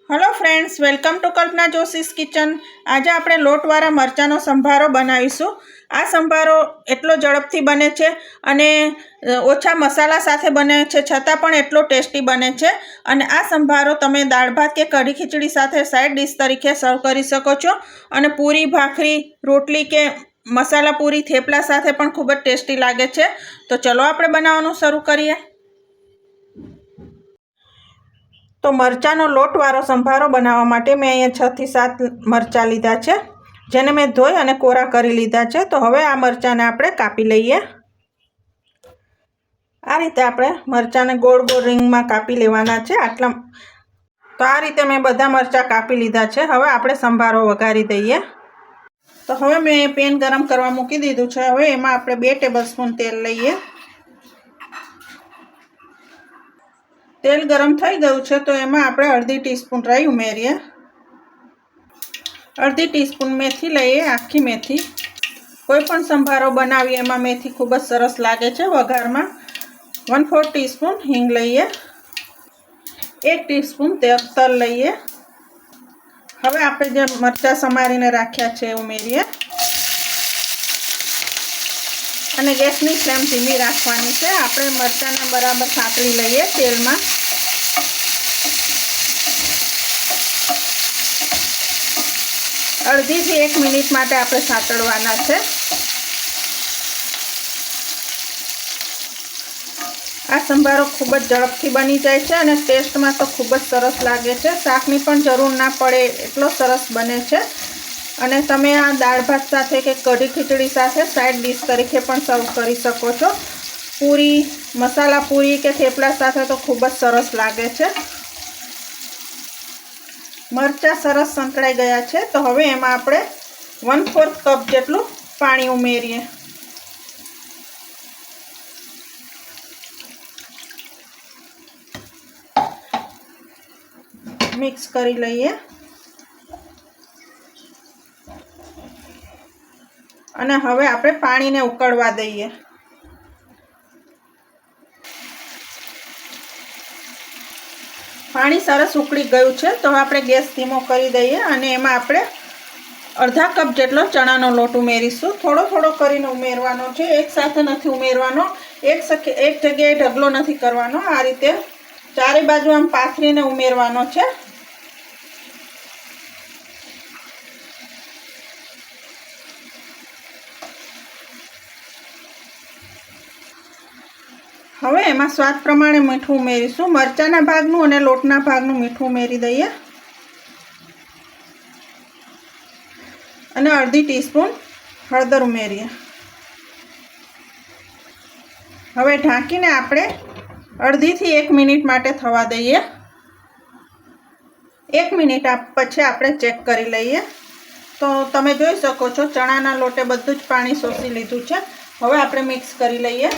Hello friends, welcome to Kalpana Joshi's kitchen. आज આપણે લોટવાળા મરચાંનો સંભારો બનાવીશું। આ સંભારો એટલો ઝડપથી બને છે અને ઓછા મસાલા સાથે બને છે, છતાં પણ એટલો ટેસ્ટી બને છે। અને આ સંભારો તમે દાળ ભાત કે કઢી ખીચડી સાથે સાઈડ ડિશ તરીકે સર્વ કરી શકો છો અને પૂરી, ભાખરી, રોટલી કે મસાલા પૂરી, થેપલા સાથે પણ ખૂબ જ ટેસ્ટી લાગે છે। તો ચલો આપણે બનાવવાનું શરૂ કરીએ। તો મરચાંનો લોટવાળો સંભારો બનાવવા માટે મેં અહીંયા 6 થી 7 મરચાં લીધા છે, જેને મેં ધોઈ અને કોરા કરી લીધા છે। તો હવે આ મરચાંને આપણે કાપી લઈએ। આ રીતે આપણે મરચાંને ગોળ ગોળ રીંગમાં કાપી લેવાના છે। તો આ રીતે મેં બધા મરચાં કાપી લીધા છે। હવે આપણે સંભારો વઘારી દઈએ। તો હવે મેં પેન ગરમ કરવા મૂકી દીધું છે। હવે એમાં આપણે 2 ટેબલસ્પૂન તેલ લઈએ। તેલ ગરમ થઈ ગયું છે તો એમાં આપણે અડધી ટીસ્પૂન રાઈ ઉમેરીએ, અડધી ટીસ્પૂન મેથી લઈએ, આખી મેથી। કોઈ પણ સંભારો બનાવીએ એમાં મેથી ખૂબ જ સરસ લાગે છે વઘારમાં। 1/4 ટીસ્પૂન હિંગ લઈએ, 1 ટીસ્પૂન તલ લઈએ। હવે આપણે જે મરચાં સમારીને રાખ્યા છે એ ઉમેરીએ અને ગેસની ફ્લેમ ધીમી રાખવાની છે। આપણે મરચાંને બરાબર સાંતળી લઈએ તેલમાં। અડધીથી 1 મિનિટ માટે આપણે સાંતળવાના છે। આ સંભારો ખૂબ જ ઝડપથી બની જાય છે અને ટેસ્ટમાં તો ખૂબ જ સરસ લાગે છે। શાકની પણ જરૂર ના પડે એટલો સરસ બને છે અને તમે આ દાળ ભાત સાથે કે કઢી ખીચડી સાથે સાઈડ ડિશ તરીકે પણ સર્વ કરી શકો છો। પૂરી, મસાલા પૂરી કે થેપલા સાથે તો ખૂબ જ સરસ લાગે છે। મરચાં સરસ સંતળાઈ ગયા છે તો હવે એમાં આપણે 1/4 કપ જેટલું પાણી ઉમેરીએ। મિક્સ કરી લઈએ અને હવે આપણે પાણીને ઉકળવા દઈએ। પાણી સરસ ઉકળી ગયું છે તો આપણે ગેસ ધીમો કરી દઈએ અને એમાં આપણે અડધા કપ જેટલો ચણાનો લોટ ઉમેરીશું। થોડો થોડો કરીને ઉમેરવાનો છે, એક સાથે નથી ઉમેરવાનો, એક જગ્યાએ ઢગલો નથી કરવાનો। આ રીતે ચારે બાજુ આમ પાથરીને ઉમેરવાનો છે। હવે એમાં સ્વાદ પ્રમાણે મીઠું ઉમેરીશું। મરચાંના ભાગનું અને લોટના ભાગનું મીઠું ઉમેરી દઈએ અને અડધી ટીસ્પૂન હળદર ઉમેરીએ। હવે ઢાંકીને આપણે અડધીથી 1 મિનિટ માટે થવા દઈએ। 1 મિનિટ પછી આપણે ચેક કરી લઈએ તો તમે જોઈ શકો છો ચણાના લોટે બધું જ પાણી શોષી લીધું છે। હવે આપણે મિક્સ કરી લઈએ।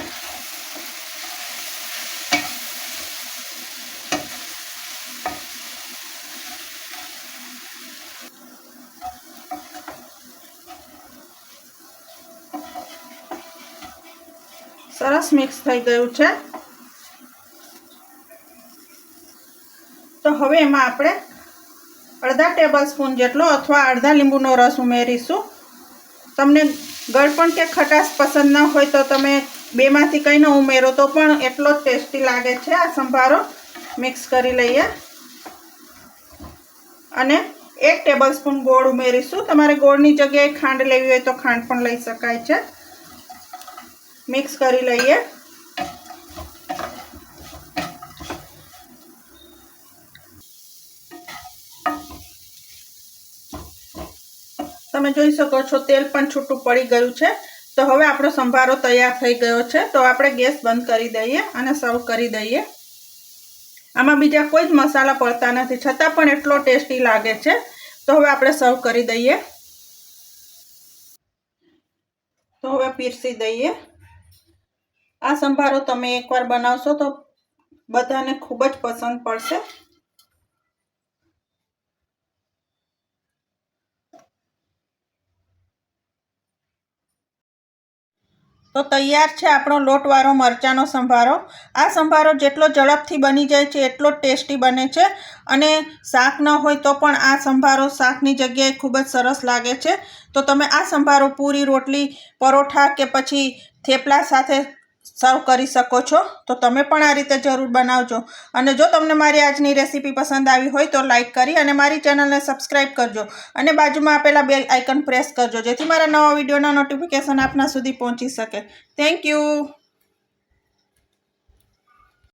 સરસ મિક્સ થઈ ગયું છે તો હવે એમાં આપણે અડધા ટેબલસ્પૂન જેટલો અથવા અડધા લીંબુનો રસ ઉમેરીશું। તમને ગળપણ કે ખટાશ પસંદ ન હોય તો તમે બેમાંથી કંઈ ન ઉમેરો તો પણ એટલો જ ટેસ્ટી લાગે છે આ સંભારો। મિક્સ કરી લઈએ અને 1 ટેબલસ્પૂન ગોળ ઉમેરીશું। તમારે ગોળની જગ્યાએ ખાંડ લેવી હોય તો ખાંડ પણ લઈ શકાય છે। મિક્સ કરી લઈએ તમે જોઈ શકો છો તેલ પણ છૂટું પડી ગયું છે। તો હવે આપણો સંભારો તૈયાર થઈ ગયો છે તો આપણે ગેસ બંધ કરી દઈએ અને સર્વ કરી દઈએ। આમાં બીજા કોઈ જ મસાલા પડતા નથી, છતાં પણ એટલો ટેસ્ટી લાગે છે। તો હવે આપણે સર્વ કરી દઈએ। તો હવે પીરસી દઈએ। આ સંભારો તમે એકવાર બનાવશો તો બધાને ખૂબ જ પસંદ પડશે। તો તૈયાર છે આપણો લોટવાળો મરચાંનો સંભારો. આ સંભારો જેટલો ઝડપથી બની જાય છે એટલો જ ટેસ્ટી બને છે અને શાક ન હોય તો પણ આ સંભારો શાકની જગ્યાએ ખૂબ જ સરસ લાગે છે. તો તમે આ સંભારો પૂરી, રોટલી, પરોઠા કે પછી થેપલા સાથે સર્વ કરી શકો છો. તો તમે પણ આ રીતે જરૂર બનાવજો. અને જો તમને મારી આજની રેસીપી પસંદ આવી હોય તો લાઈક કરી અને મારી ચેનલને સબસ્ક્રાઈબ કરજો અને બાજુમાં આપેલા બેલ આઇકન પ્રેસ કરજો જેથી મારા નવા વિડીયોના નોટિફિકેશન આપના સુધી પહોંચી શકે. Thank you.